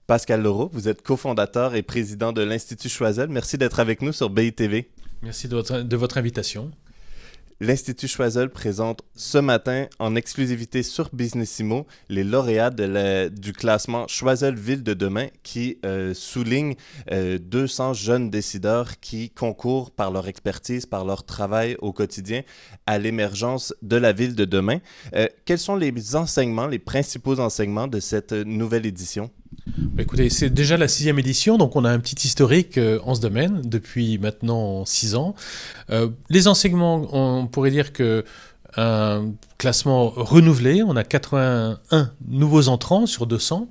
Pascal Laureau, vous êtes cofondateur et président de l'Institut Choiseul. Merci d'être avec nous sur BITV. Merci de votre invitation. L'Institut Choiseul présente ce matin en exclusivité sur Businessimo les lauréats du classement Choiseul Ville de demain qui souligne 200 jeunes décideurs qui concourent par leur expertise, par leur travail au quotidien à l'émergence de la ville de demain. Quels sont les enseignements, les principaux enseignements de cette nouvelle édition? Écoutez, c'est déjà la 6e édition, donc on a un petit historique en ce domaine depuis maintenant 6 ans. Les enseignements, on pourrait dire que un classement renouvelé, on a 81 nouveaux entrants sur 200,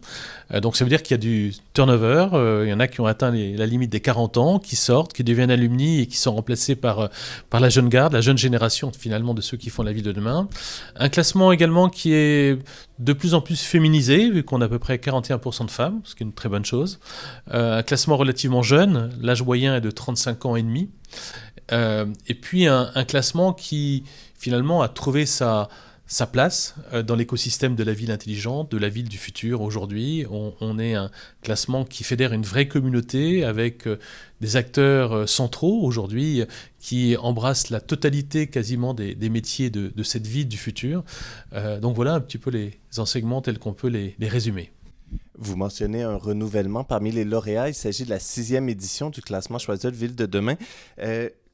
donc ça veut dire qu'il y a du turnover, il y en a qui ont atteint la limite des 40 ans, qui sortent, qui deviennent alumni et qui sont remplacés par la jeune garde, la jeune génération finalement de ceux qui font la ville de demain. Un classement également qui est de plus en plus féminisé, vu qu'on a à peu près 41% de femmes, ce qui est une très bonne chose. Un classement relativement jeune, l'âge moyen est de 35 ans et demi. Et puis un classement qui finalement a trouvé sa place dans l'écosystème de la ville intelligente, de la ville du futur. Aujourd'hui, on est un classement qui fédère une vraie communauté avec des acteurs centraux aujourd'hui qui embrassent la totalité quasiment des métiers de cette ville du futur. Donc voilà un petit peu les enseignements tels qu'on peut les résumer. Vous mentionnez un renouvellement parmi les lauréats. Il s'agit de la 6e édition du classement Choiseul Ville de demain.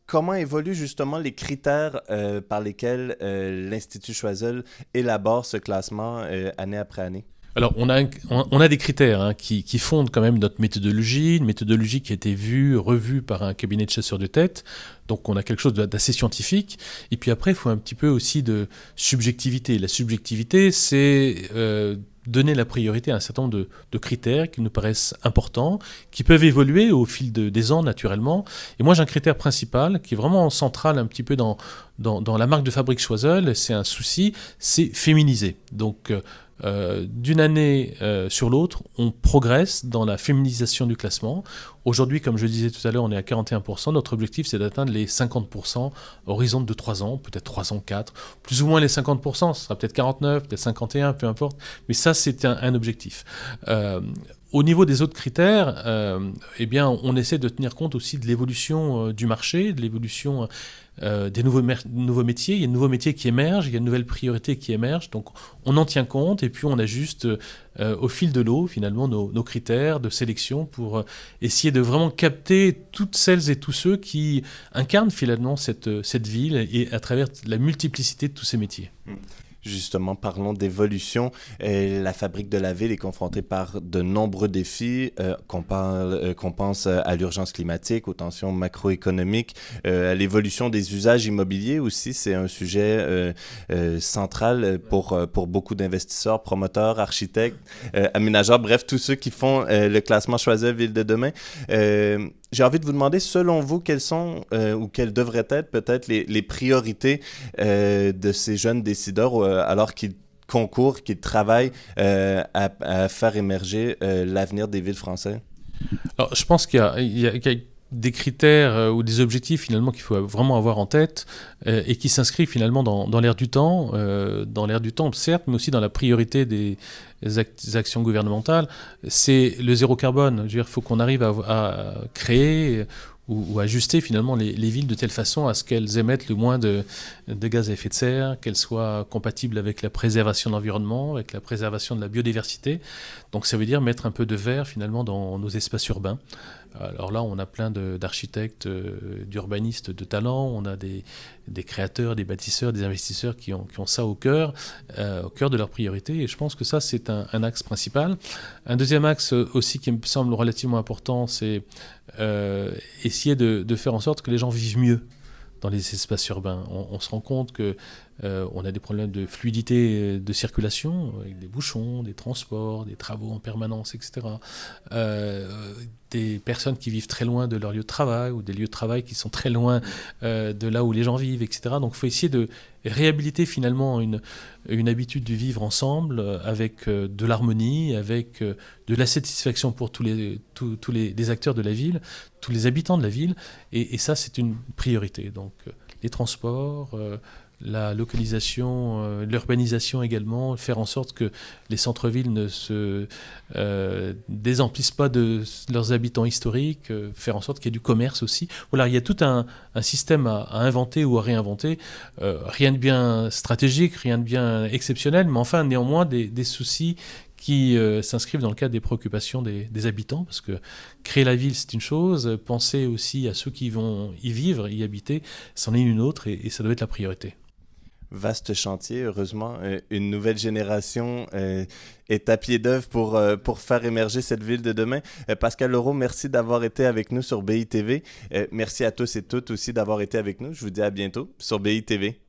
Comment évoluent justement les critères par lesquels l'Institut Choiseul élabore ce classement année après année? Alors, on a des critères qui fondent quand même notre méthodologie, une méthodologie qui a été revue par un cabinet de chasseurs de tête. Donc, on a quelque chose d'assez scientifique. Et puis après, il faut un petit peu aussi de subjectivité. La subjectivité, c'est donner la priorité à un certain nombre de critères qui nous paraissent importants, qui peuvent évoluer au fil des ans naturellement. Et moi, j'ai un critère principal qui est vraiment central un petit peu dans la marque de fabrique Choiseul. C'est un souci, c'est féminiser. Donc, d'une année sur l'autre, on progresse dans la féminisation du classement. Aujourd'hui, comme je le disais tout à l'heure, on est à 41%. Notre objectif, c'est d'atteindre les 50% à horizon de 3 ans, peut-être 3 ans, 4. Plus ou moins les 50%, ce sera peut-être 49, peut-être 51, peu importe. Mais ça, c'est un objectif. Au niveau des autres critères, eh bien, on essaie de tenir compte aussi de l'évolution du marché, de l'évolution des nouveaux métiers. Il y a de nouveaux métiers qui émergent, il y a de nouvelles priorités qui émergent. Donc, on en tient compte et puis on ajuste au fil de l'eau, finalement, nos critères de sélection pour essayer de vraiment capter toutes celles et tous ceux qui incarnent finalement cette ville et à travers la multiplicité de tous ces métiers. Justement, parlons d'évolution. La fabrique de la ville est confrontée par de nombreux défis, qu'on pense à l'urgence climatique, aux tensions macroéconomiques, à l'évolution des usages immobiliers aussi. C'est un sujet central pour beaucoup d'investisseurs, promoteurs, architectes, aménageurs, bref, tous ceux qui font le classement Choiseul Ville de demain. J'ai envie de vous demander, selon vous, quelles sont ou quelles devraient être peut-être les priorités de ces jeunes décideurs alors qu'ils concourent, qu'ils travaillent à faire émerger l'avenir des villes françaises? Alors, je pense qu'il y a des critères ou des objectifs finalement qu'il faut vraiment avoir en tête et qui s'inscrivent finalement dans l'air du temps, certes, mais aussi dans la priorité des actions gouvernementales. C'est le zéro carbone. Je veux dire, il faut qu'on arrive à créer ou ajuster finalement les villes de telle façon à ce qu'elles émettent le moins de gaz à effet de serre, qu'elles soient compatibles avec la préservation de l'environnement, avec la préservation de la biodiversité. Donc ça veut dire mettre un peu de vert finalement dans nos espaces urbains. Alors là, on a plein d'architectes, d'urbanistes de talent, on a des créateurs, des bâtisseurs, des investisseurs qui ont ça au cœur de leurs priorités. Et je pense que ça, c'est un axe principal. Un deuxième axe aussi qui me semble relativement important, c'est essayer de faire en sorte que les gens vivent mieux dans les espaces urbains. On se rend compte que on a des problèmes de fluidité de circulation, avec des bouchons, des transports, des travaux en permanence, etc. Des personnes qui vivent très loin de leur lieu de travail, ou des lieux de travail qui sont très loin de là où les gens vivent, etc. Donc il faut essayer de réhabiliter finalement une habitude de vivre ensemble avec de l'harmonie, avec de la satisfaction pour tous les acteurs de la ville, tous les habitants de la ville. Et ça, c'est une priorité. Donc les transports, la localisation, l'urbanisation également, faire en sorte que les centres-villes ne se désemplissent pas de leurs habitants historiques, faire en sorte qu'il y ait du commerce aussi. Voilà, il y a tout un système à inventer ou à réinventer. Rien de bien stratégique, rien de bien exceptionnel, mais enfin néanmoins des soucis qui s'inscrivent dans le cadre des préoccupations des habitants, parce que créer la ville, c'est une chose, penser aussi à ceux qui vont y vivre, y habiter, c'en est une autre, et ça doit être la priorité. Vaste chantier, heureusement. Une nouvelle génération est à pied d'œuvre pour faire émerger cette ville de demain. Pascal Leroux, merci d'avoir été avec nous sur BITV. Merci à tous et toutes aussi d'avoir été avec nous. Je vous dis à bientôt sur BITV.